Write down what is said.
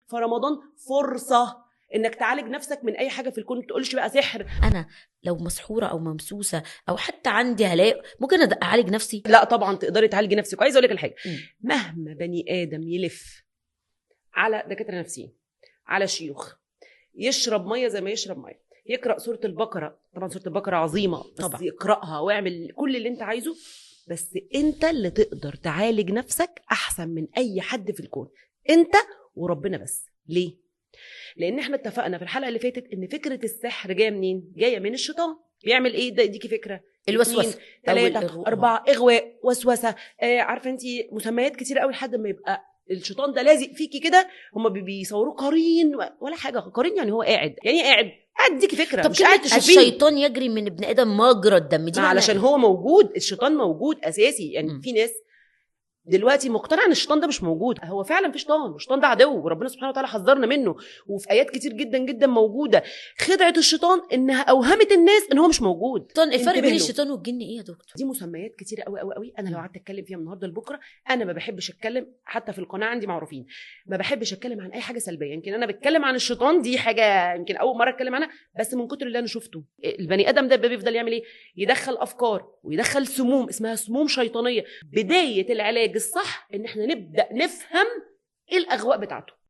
فرمضان فرصه انك تعالج نفسك من اي حاجه في الكون. ما تقولش بقى سحر. انا لو مسحوره او ممسوسه او حتى عندي هلاء ممكن اعالج نفسي؟ لا طبعا تقدري تعالجي نفسك. وعايزه اقول لك الحاجه، مهما بني ادم يلف على دكاتره نفسيين، على شيوخ، يشرب ميه زي ما يشرب ميه، يقرا سوره البقره، طبعا سوره البقره عظيمه، بس طبعا يقراها واعمل كل اللي انت عايزه، بس انت اللي تقدر تعالج نفسك احسن من اي حد في الكون، انت وربنا بس. ليه؟ لان احنا اتفقنا في الحلقه اللي فاتت ان فكره السحر جايه منين؟ جايه من الشيطان. بيعمل ايه؟ ده يديكي فكره، الوسوسه 3 4 اغواء، وسوسه، عارفه انت مسميات كتير قوي لحد ما يبقى الشيطان ده لازق فيكي كده. هم بيصوروه قرين ولا حاجه، قرين يعني هو قاعد، يعني قاعد يديكي فكره. طب مش قاعد كلمة تشوفيه. الشيطان يجري من ابن ادم مجرى الدم دي علشان هو موجود، الشيطان موجود اساسي. يعني في ناس دلوقتي مقتنع ان الشيطان ده مش موجود. هو فعلا في شيطان، والشيطان ده عدو وربنا سبحانه وتعالى حذرنا منه، وفي ايات كتير جدا جدا موجوده. خدعه الشيطان انها اوهمت الناس ان هو مش موجود. الفرق بين الشيطان والجن ايه يا دكتور؟ دي مسميات كتيره قوي قوي قوي. انا لو قعدت اتكلم فيها من النهارده لبكره. انا ما بحبش اتكلم، حتى في القناه عندي معروفين ما بحبش اتكلم عن اي حاجه سلبيه. يمكن انا بتكلم عن الشيطان دي حاجه يمكن اول مره اتكلم عنها، بس من كتر اللي انا شفته. البني ادم ده بيفضل يعمل ايه؟ يدخل افكار ويدخل سموم اسمها سموم شيطانيه. بدايه العلاج الصح ان احنا نبدا نفهم ايه الاغواء بتاعته.